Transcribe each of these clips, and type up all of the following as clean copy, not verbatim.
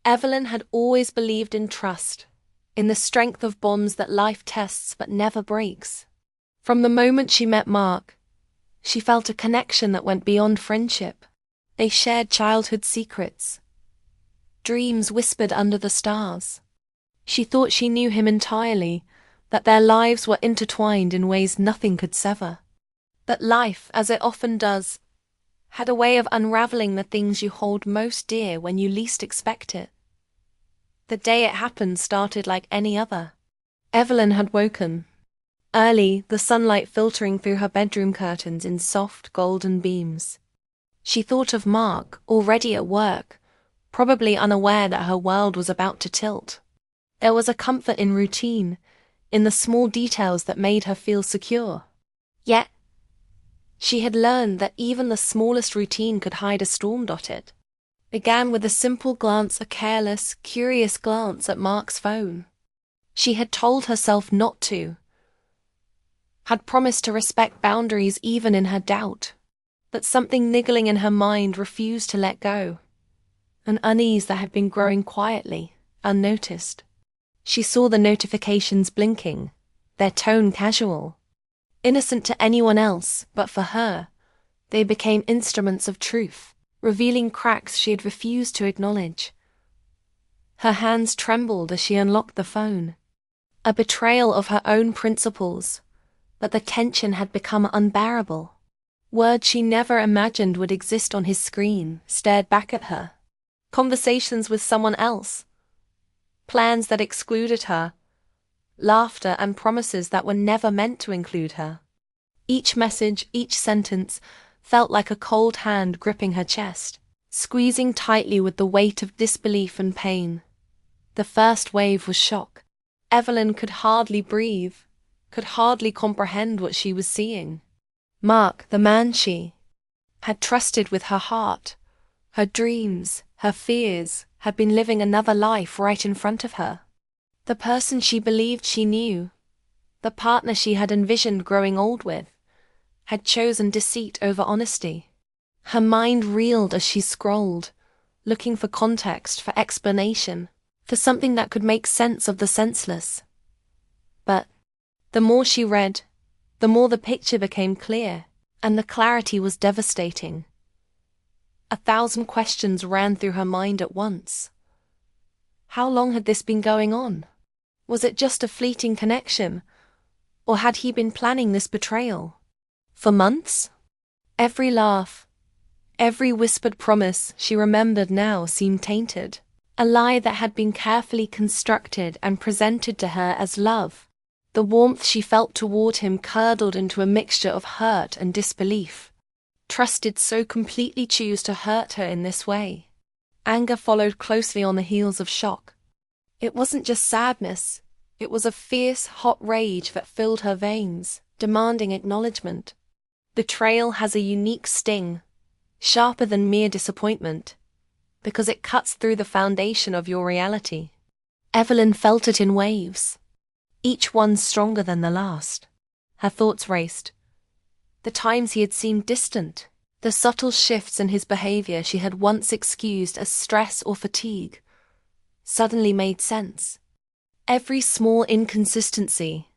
Evelyn had always believed in trust, in the strength of bonds that life tests but never breaks. From the moment she met Mark, she felt a connection that went beyond friendship. They shared childhood secrets, dreams whispered under the stars. She thought she knew him entirely, that their lives were intertwined in ways nothing could sever. But life, as it often does, had a way of unraveling the things you hold most dear when you least expect it. The day it happened started like any other. Evelyn had woken. Early, the sunlight filtering through her bedroom curtains in soft, golden beams. She thought of Mark, already at work, probably unaware that her world was about to tilt. There was a comfort in routine, in the small details that made her feel secure. Yet, she had learned that even the smallest routine could hide a storm. It began with a simple glance, a careless, curious glance at Mark's phone. She had told herself not to, had promised to respect boundaries even in her doubt, but something niggling in her mind refused to let go, an unease that had been growing quietly, unnoticed. She saw the notifications blinking, their tone casual, innocent to anyone else, but for her, they became instruments of truth, revealing cracks she had refused to acknowledge. Her hands trembled as she unlocked the phone, a betrayal of her own principles, but the tension had become unbearable. Words she never imagined would exist on his screen stared back at her. Conversations with someone else, plans that excluded her, laughter and promises that were never meant to include her. Each message, each sentence, felt like a cold hand gripping her chest, squeezing tightly with the weight of disbelief and pain. The first wave was shock. Evelyn could hardly breathe, could hardly comprehend what she was seeing. Mark, the man she had trusted with her heart, her dreams, her fears, had been living another life right in front of her. The person she believed she knew, the partner she had envisioned growing old with, had chosen deceit over honesty. Her mind reeled as she scrolled, looking for context, for explanation, for something that could make sense of the senseless. But the more she read, the more the picture became clear, and the clarity was devastating. 1,000 questions ran through her mind at once. How long had this been going on? Was it just a fleeting connection, or had he been planning this betrayal? For months? Every laugh, every whispered promise she remembered now seemed tainted. A lie that had been carefully constructed and presented to her as love. The warmth she felt toward him curdled into a mixture of hurt and disbelief. Trusted so completely choose to hurt her in this way. Anger followed closely on the heels of shock. It wasn't just sadness, it was a fierce, hot rage that filled her veins, demanding acknowledgement. Betrayal has a unique sting, sharper than mere disappointment, because it cuts through the foundation of your reality. Evelyn felt it in waves, each one stronger than the last. Her thoughts raced. The times he had seemed distant, the subtle shifts in his behavior she had once excused as stress or fatigue, suddenly made sense. Every small inconsistency,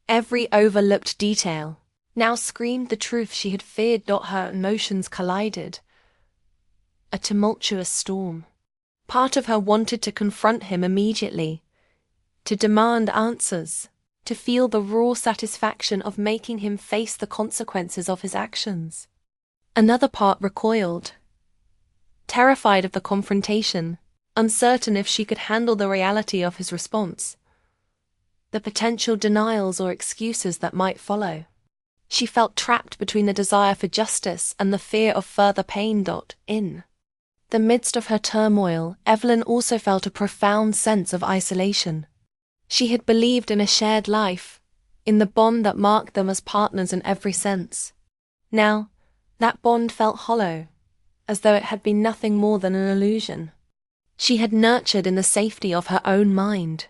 every overlooked detail, now screamed the truth she had feared. Her emotions collided. A tumultuous storm. Part of her wanted to confront him immediately, to demand answers, to feel the raw satisfaction of making him face the consequences of his actions. Another part recoiled, terrified of the confrontation, uncertain if she could handle the reality of his response, the potential denials or excuses that might follow. She felt trapped between the desire for justice and the fear of further pain. In the midst of her turmoil, Evelyn also felt a profound sense of isolation. She had believed in a shared life, in the bond that marked them as partners in every sense. Now, that bond felt hollow, as though it had been nothing more than an illusion. She had nurtured in the safety of her own mind.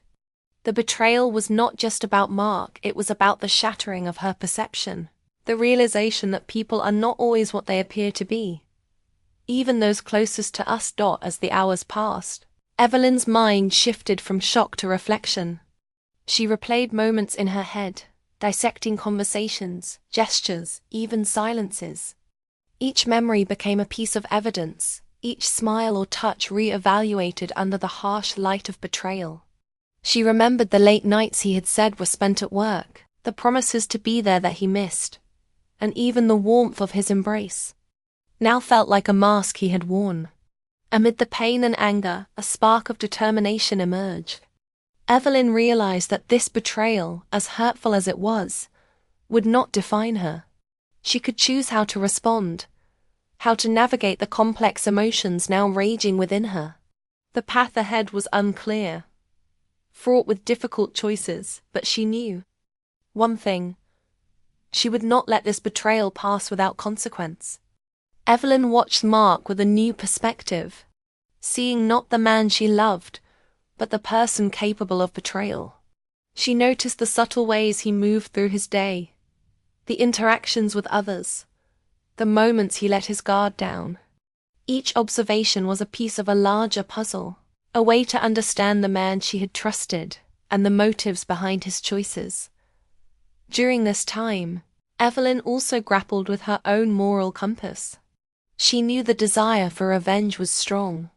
The betrayal was not just about Mark, it was about the shattering of her perception, the realization that people are not always what they appear to be, even those closest to us. As the hours passed, Evelyn's mind shifted from shock to reflection. She replayed moments in her head, dissecting conversations, gestures, even silences. Each memory became a piece of evidence, each smile or touch re-evaluated under the harsh light of betrayal. She remembered the late nights he had said were spent at work, the promises to be there that he missed, and even the warmth of his embrace. Now felt like a mask he had worn. Amid the pain and anger, a spark of determination emerged. Evelyn realized that this betrayal, as hurtful as it was, would not define her. She could choose how to respond, how to navigate the complex emotions now raging within her. The path ahead was unclear, fraught with difficult choices, but she knew one thing: she would not let this betrayal pass without consequence. Evelyn watched Mark with a new perspective, seeing not the man she loved, but the person capable of betrayal. She noticed the subtle ways he moved through his day, the interactions with others, the moments he let his guard down. Each observation was a piece of a larger puzzle, a way to understand the man she had trusted and the motives behind his choices. During this time, Evelyn also grappled with her own moral compass. She knew the desire for revenge was strong,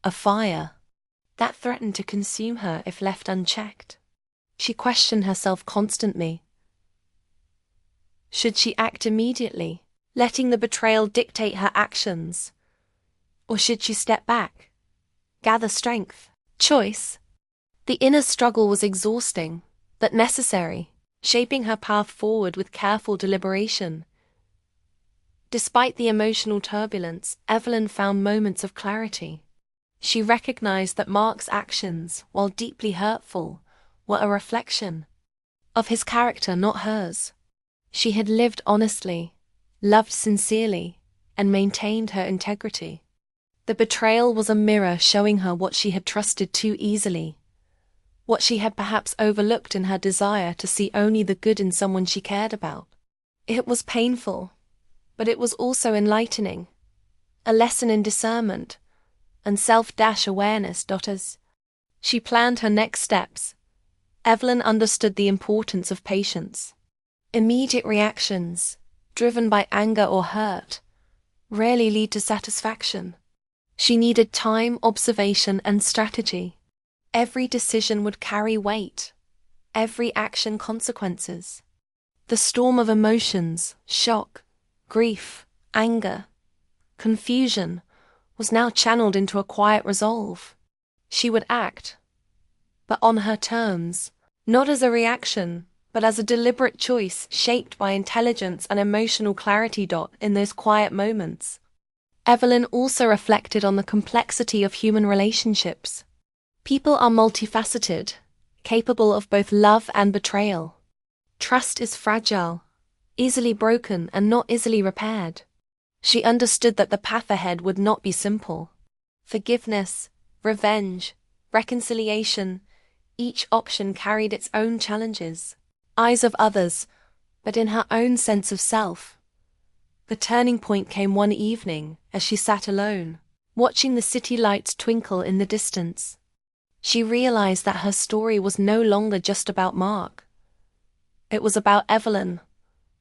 a fire that threatened to consume her if left unchecked. She questioned herself constantly. Should she act immediately, letting the betrayal dictate her actions? Or should she step back, gather strength? Choice. The inner struggle was exhausting, but necessary, shaping her path forward with careful deliberation. Despite the emotional turbulence, Evelyn found moments of clarity. She recognized that Mark's actions, while deeply hurtful, were a reflection of his character, not hers. She had lived honestly, loved sincerely, and maintained her integrity. The betrayal was a mirror showing her what she had trusted too easily, what she had perhaps overlooked in her desire to see only the good in someone she cared about. It was painful, but it was also enlightening, a lesson in discernment and self-awareness. As she planned her next steps, Evelyn understood the importance of patience. Immediate reactions, driven by anger or hurt, rarely lead to satisfaction. She needed time, observation, and strategy. Every decision would carry weight, every action consequences. The storm of emotions, shock, grief, anger, confusion, was now channeled into a quiet resolve. She would act, but on her terms, not as a reaction, but as a deliberate choice shaped by intelligence and emotional clarity. In those quiet moments, Evelyn also reflected on the complexity of human relationships. People are multifaceted, capable of both love and betrayal. Trust is fragile, easily broken and not easily repaired. She understood that the path ahead would not be simple. Forgiveness, revenge, reconciliation, each option carried its own challenges. Eyes of others, but in her own sense of self. The turning point came one evening as she sat alone, watching the city lights twinkle in the distance. She realized that her story was no longer just about Mark. It was about Evelyn,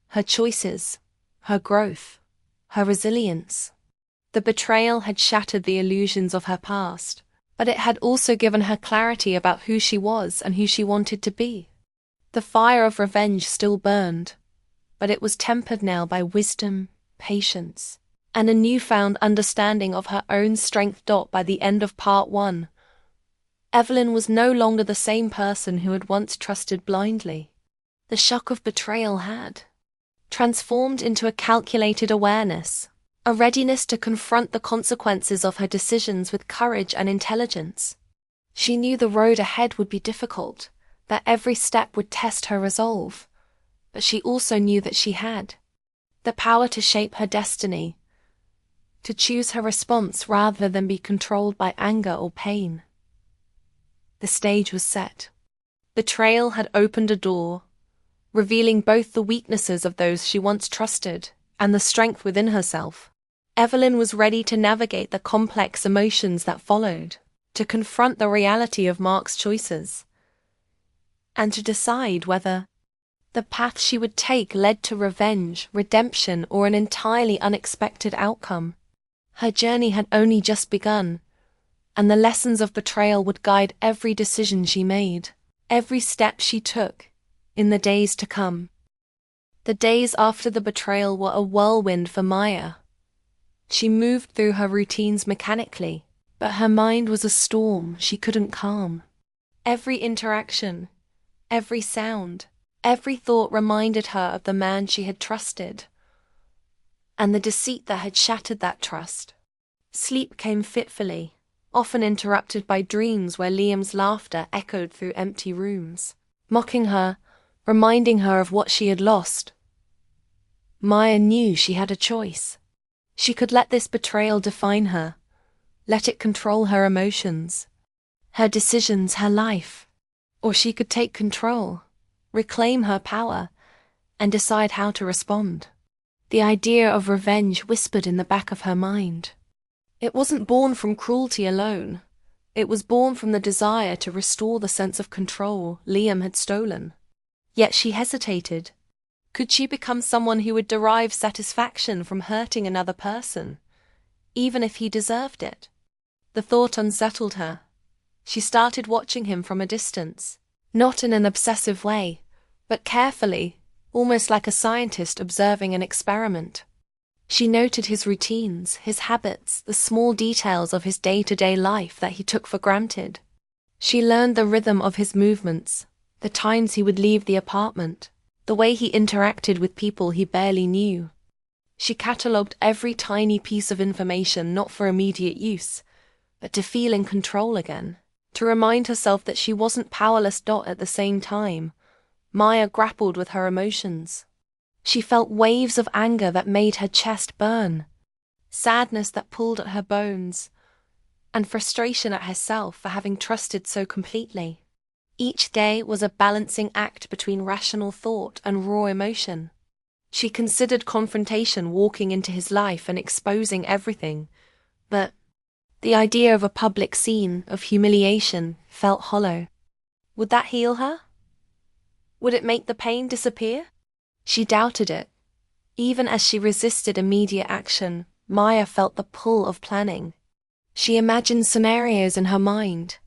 her choices, her growth, her resilience. The betrayal had shattered the illusions of her past, but it had also given her clarity about who she was and who she wanted to be. The fire of revenge still burned, but it was tempered now by wisdom, patience, and a newfound understanding of her own strength. By the end of part 1, Evelyn was no longer the same person who had once trusted blindly. The shock of betrayal had transformed into a calculated awareness, a readiness to confront the consequences of her decisions with courage and intelligence. She knew the road ahead would be difficult, that every step would test her resolve, but she also knew that she had the power to shape her destiny, to choose her response rather than be controlled by anger or pain. The stage was set. Betrayal had opened a door, revealing both the weaknesses of those she once trusted and the strength within herself. Evelyn was ready to navigate the complex emotions that followed. to confront the reality of Mark's choices, and to decide whether the path she would take led to revenge, redemption, or an entirely unexpected outcome. Her journey had only just begun, and the lessons of betrayal would guide every decision she made, every step she took, in the days to come. The days after the betrayal were a whirlwind for Maya. She moved through her routines mechanically, but her mind was a storm she couldn't calm. Every interaction, every sound, every thought reminded her of the man she had trusted, and the deceit that had shattered that trust. Sleep came fitfully, often interrupted by dreams where Liam's laughter echoed through empty rooms, mocking her, reminding her of what she had lost. Maya knew she had a choice. She could let this betrayal define her, let it control her emotions, her decisions, her life. Or she could take control, reclaim her power, and decide how to respond. The idea of revenge whispered in the back of her mind. It wasn't born from cruelty alone. It was born from the desire to restore the sense of control Liam had stolen. Yet she hesitated. Could she become someone who would derive satisfaction from hurting another person, even if he deserved it? The thought unsettled her. She started watching him from a distance, not in an obsessive way, but carefully, almost like a scientist observing an experiment. She noted his routines, his habits, the small details of his day-to-day life that he took for granted. She learned the rhythm of his movements, the times he would leave the apartment, the way he interacted with people he barely knew. She catalogued every tiny piece of information not for immediate use, but to feel in control again, to remind herself that she wasn't powerless. At the same time, Maya grappled with her emotions. She felt waves of anger that made her chest burn, sadness that pulled at her bones, and frustration at herself for having trusted so completely. Each day was a balancing act between rational thought and raw emotion. She considered confrontation, walking into his life and exposing everything, but the idea of a public scene, of humiliation, felt hollow. Would that heal her? Would it make the pain disappear? She doubted it. Even as she resisted immediate action, Maya felt the pull of planning. She imagined scenarios in her mind,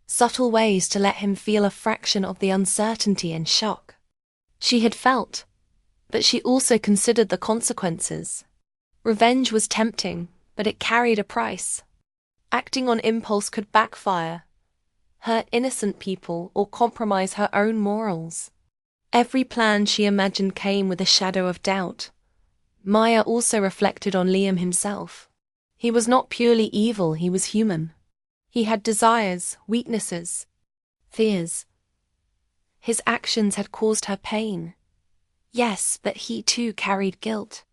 subtle ways to let him feel a fraction of the uncertainty and shock she had felt, but she also considered the consequences. Revenge was tempting, but it carried a price. Acting on impulse could backfire, hurt innocent people, or compromise her own morals. Every plan she imagined came with a shadow of doubt. Maya also reflected on Liam himself. He was not purely evil, he was human. He had desires, weaknesses, fears. His actions had caused her pain. Yes, but he too carried guilt.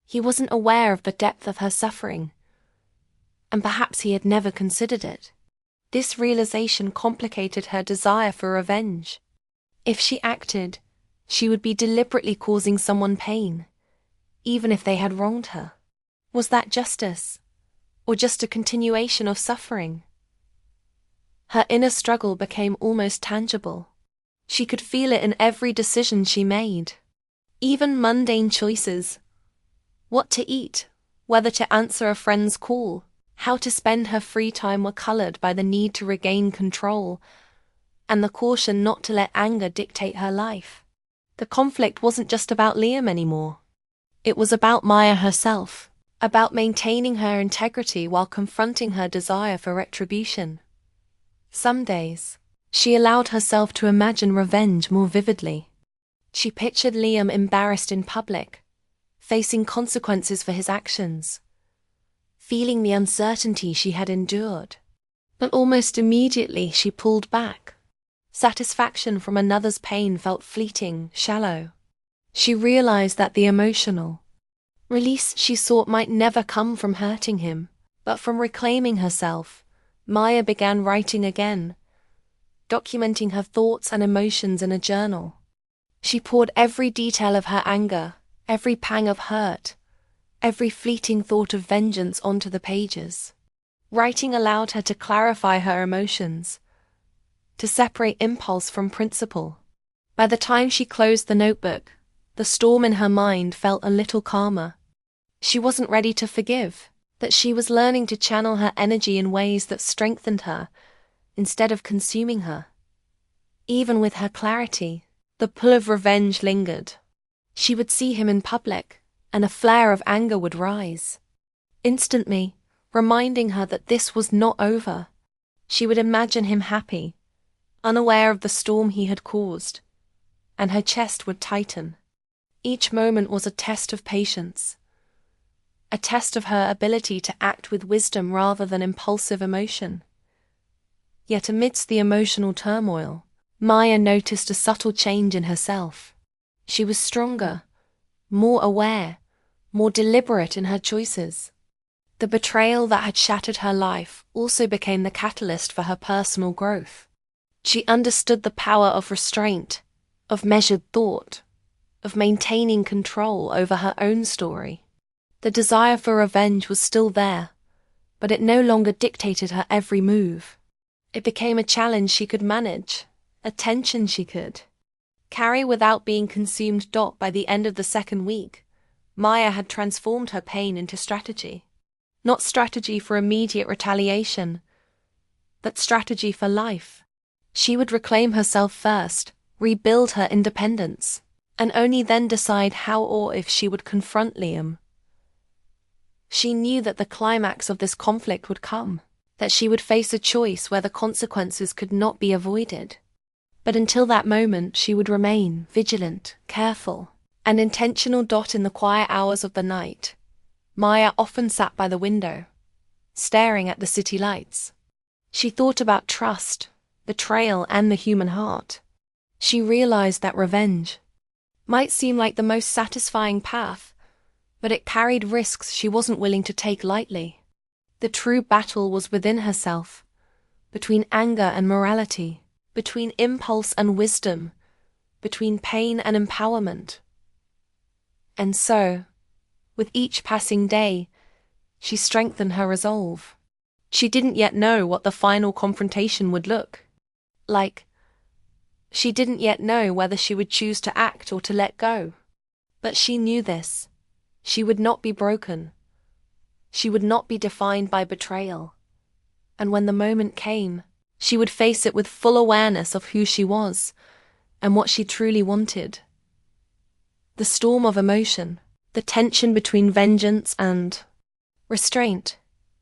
He wasn't aware of the depth of her suffering, and perhaps he had never considered it. This realization complicated her desire for revenge. If she acted, she would be deliberately causing someone pain, even if they had wronged her. Was that justice, or just a continuation of suffering? Her inner struggle became almost tangible. She could feel it in every decision she made. Even mundane choices. What to eat, whether to answer a friend's call, how to spend her free time were colored by the need to regain control, and the caution not to let anger dictate her life. The conflict wasn't just about Liam anymore. It was about Maya herself, about maintaining her integrity while confronting her desire for retribution. Some days, she allowed herself to imagine revenge more vividly. She pictured Liam embarrassed in public, facing consequences for his actions, feeling the uncertainty she had endured. But almost immediately she pulled back. Satisfaction from another's pain felt fleeting, shallow. She realized that the emotional release she sought might never come from hurting him, but from reclaiming herself. Maya began writing again, documenting her thoughts and emotions in a journal. She poured every detail of her anger, every pang of hurt, every fleeting thought of vengeance onto the pages. Writing allowed her to clarify her emotions, to separate impulse from principle. By the time she closed the notebook, the storm in her mind felt a little calmer. She wasn't ready to forgive, but she was learning to channel her energy in ways that strengthened her, instead of consuming her. Even with her clarity, the pull of revenge lingered. She would see him in public, and a flare of anger would rise, instantly reminding her that this was not over. She would imagine him happy, unaware of the storm he had caused, and her chest would tighten. Each moment was a test of patience, a test of her ability to act with wisdom rather than impulsive emotion. Yet amidst the emotional turmoil, Maya noticed a subtle change in herself. She was stronger, more aware, more deliberate in her choices. The betrayal that had shattered her life also became the catalyst for her personal growth. She understood the power of restraint, of measured thought, of maintaining control over her own story. The desire for revenge was still there, but it no longer dictated her every move. It became a challenge she could manage, a tension she could carry without being consumed. By the end of the second week, Maya had transformed her pain into strategy. Not strategy for immediate retaliation, but strategy for life. She would reclaim herself first, rebuild her independence, and only then decide how or if she would confront Liam. She knew that the climax of this conflict would come, that she would face a choice where the consequences could not be avoided. But until that moment, she would remain vigilant, careful, and intentional. In the quiet hours of the night, Maya often sat by the window, staring at the city lights. She thought about trust, betrayal, and the human heart. She realized that revenge might seem like the most satisfying path, but it carried risks she wasn't willing to take lightly. The true battle was within herself, between anger and morality, between impulse and wisdom, between pain and empowerment. And so, with each passing day, she strengthened her resolve. She didn't yet know what the final confrontation would look like. She didn't yet know whether she would choose to act or to let go. But she knew this. She would not be broken. She would not be defined by betrayal. And when the moment came, she would face it with full awareness of who she was and what she truly wanted. The storm of emotion, the tension between vengeance and restraint,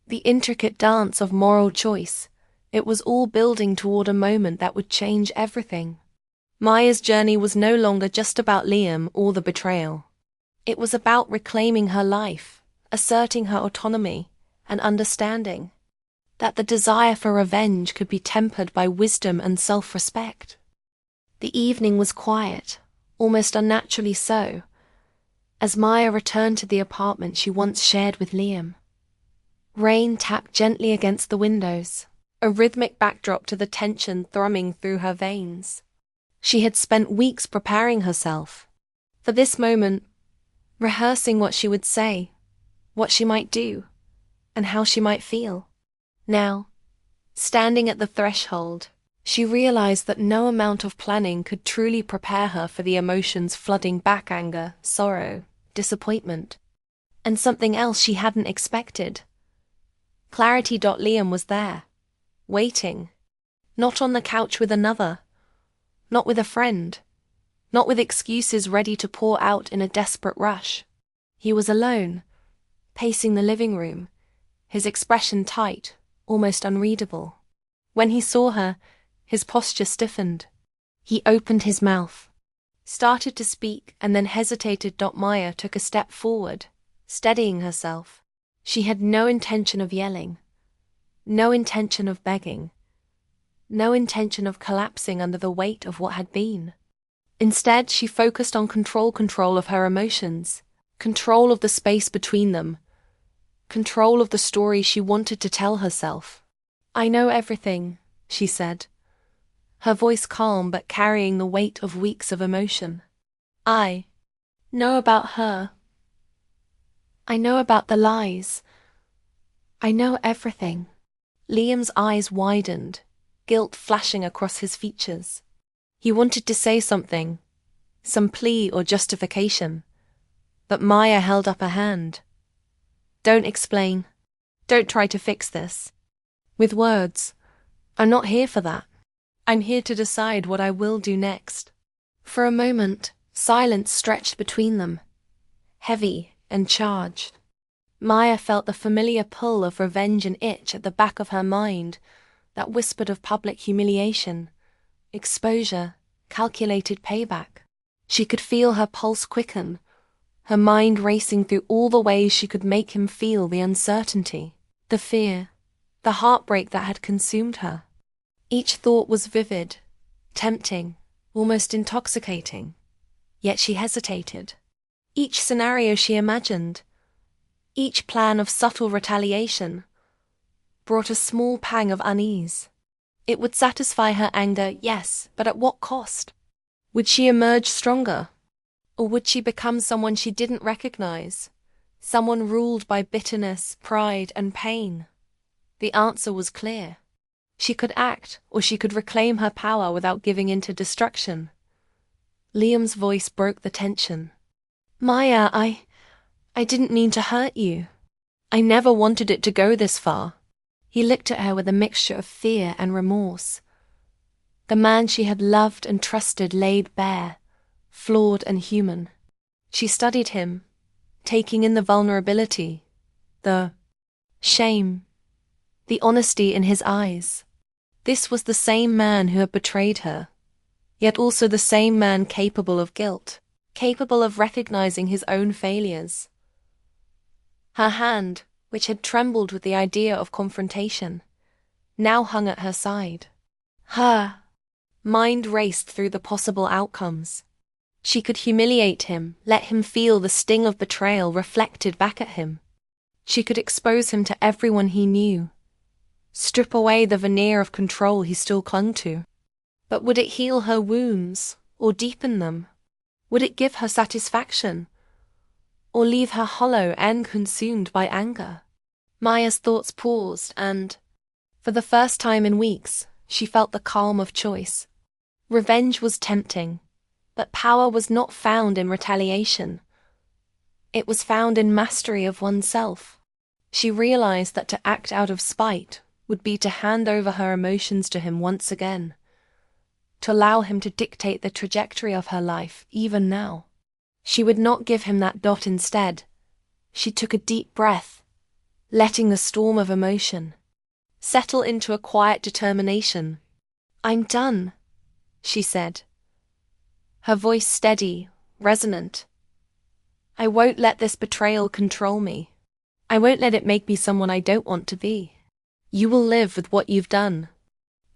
the intricate dance of moral choice, it was all building toward a moment that would change everything. Maya's journey was no longer just about Liam or the betrayal. It was about reclaiming her life, asserting her autonomy, and understanding that the desire for revenge could be tempered by wisdom and self-respect. The evening was quiet, almost unnaturally so, as Maya returned to the apartment she once shared with Liam. Rain tapped gently against the windows, a rhythmic backdrop to the tension thrumming through her veins. She had spent weeks preparing herself for this moment, rehearsing what she would say, what she might do, and how she might feel. Now, standing at the threshold, she realized that no amount of planning could truly prepare her for the emotions flooding back: anger, sorrow, disappointment, and something else she hadn't expected. Clarity. Liam was there, waiting, not on the couch with another, not with a friend, not with excuses ready to pour out in a desperate rush. He was alone, pacing the living room, his expression tight, almost unreadable. When he saw her, his posture stiffened. He opened his mouth, started to speak, and then hesitated. Maya took a step forward, steadying herself. She had no intention of yelling, no intention of begging, no intention of collapsing under the weight of what had been. Instead, she focused on control of her emotions, control of the space between them, control of the story she wanted to tell herself. "I know everything," she said, her voice calm but carrying the weight of weeks of emotion. "I know about her. I know about the lies. I know everything." Liam's eyes widened, guilt flashing across his features. He wanted to say something, some plea or justification, but Maya held up a hand. Don't explain. Don't try to fix this. With words. I'm not here for that. I'm here to decide what I will do next. For a moment, silence stretched between them, heavy and charged. Maya felt the familiar pull of revenge and itch at the back of her mind that whispered of public humiliation, exposure, calculated payback. She could feel her pulse quicken, her mind racing through all the ways she could make him feel the uncertainty, the fear, the heartbreak that had consumed her. Each thought was vivid, tempting, almost intoxicating, yet she hesitated. Each scenario she imagined, each plan of subtle retaliation, brought a small pang of unease. It would satisfy her anger, yes, but at what cost? Would she emerge stronger? Or would she become someone she didn't recognize? Someone ruled by bitterness, pride, and pain? The answer was clear. She could act, or she could reclaim her power without giving in to destruction. Liam's voice broke the tension. Maya, I didn't mean to hurt you. I never wanted it to go this far. He looked at her with a mixture of fear and remorse. The man she had loved and trusted laid bare, flawed and human. She studied him, taking in the vulnerability, the shame, the honesty in his eyes. This was the same man who had betrayed her, yet also the same man capable of guilt, capable of recognizing his own failures. Her hand, which had trembled with the idea of confrontation, now hung at her side. Her mind raced through the possible outcomes. She could humiliate him, let him feel the sting of betrayal reflected back at him. She could expose him to everyone he knew, strip away the veneer of control he still clung to. But would it heal her wounds, or deepen them? Would it give her satisfaction, or leave her hollow and consumed by anger? Maya's thoughts paused and, for the first time in weeks, she felt the calm of choice. Revenge was tempting, but power was not found in retaliation. It was found in mastery of oneself. She realized that to act out of spite would be to hand over her emotions to him once again, to allow him to dictate the trajectory of her life, even now. She would not give him that dot instead. She took a deep breath, letting the storm of emotion settle into a quiet determination. I'm done, she said, her voice steady, resonant. I won't let this betrayal control me. I won't let it make me someone I don't want to be. You will live with what you've done.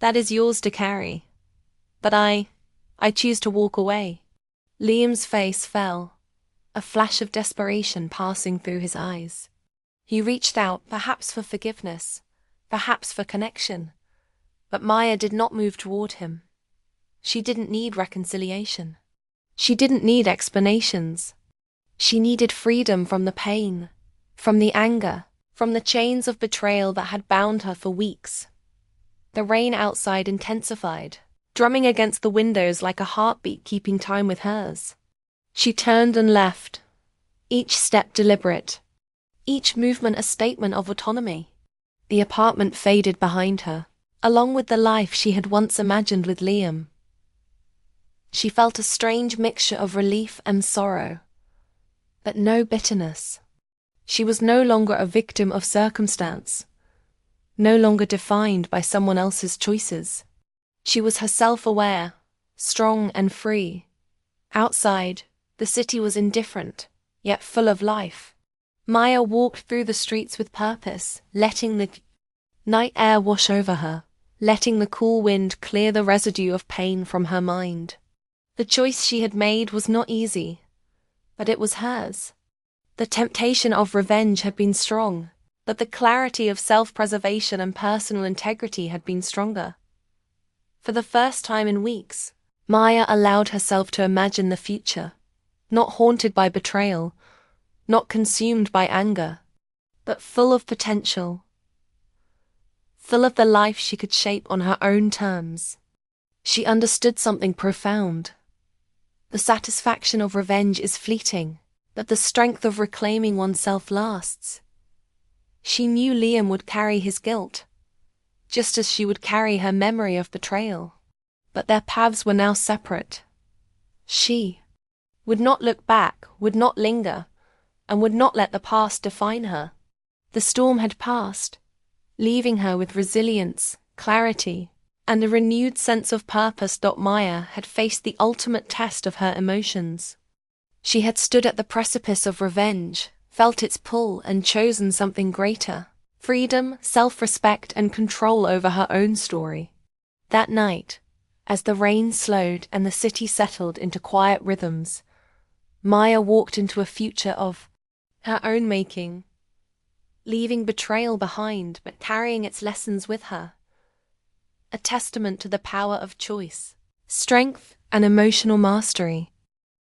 That is yours to carry. But I choose to walk away. Liam's face fell, a flash of desperation passing through his eyes. He reached out, perhaps for forgiveness, perhaps for connection, but Maya did not move toward him. She didn't need reconciliation. She didn't need explanations. She needed freedom from the pain, from the anger, from the chains of betrayal that had bound her for weeks. The rain outside intensified, drumming against the windows like a heartbeat keeping time with hers. She turned and left, each step deliberate, each movement a statement of autonomy. The apartment faded behind her, along with the life she had once imagined with Liam. She felt a strange mixture of relief and sorrow, but no bitterness. She was no longer a victim of circumstance, no longer defined by someone else's choices. She was herself aware, strong and free. Outside, the city was indifferent, yet full of life. Maya walked through the streets with purpose, letting the night air wash over her, letting the cool wind clear the residue of pain from her mind. The choice she had made was not easy, but it was hers. The temptation of revenge had been strong, but the clarity of self-preservation and personal integrity had been stronger. For the first time in weeks, Maya allowed herself to imagine the future, not haunted by betrayal, not consumed by anger, but full of potential. full of the life she could shape on her own terms. She understood something profound. The satisfaction of revenge is fleeting, but the strength of reclaiming oneself lasts. She knew Liam would carry his guilt, just as she would carry her memory of betrayal. But their paths were now separate. She would not look back, would not linger, and would not let the past define her. The storm had passed, leaving her with resilience, clarity, and a renewed sense of purpose. Maya had faced the ultimate test of her emotions. She had stood at the precipice of revenge, felt its pull, and chosen something greater: freedom, self-respect, and control over her own story. That night, as the rain slowed and the city settled into quiet rhythms, Maya walked into a future of her own making, leaving betrayal behind but carrying its lessons with her. A testament to the power of choice, strength, and emotional mastery.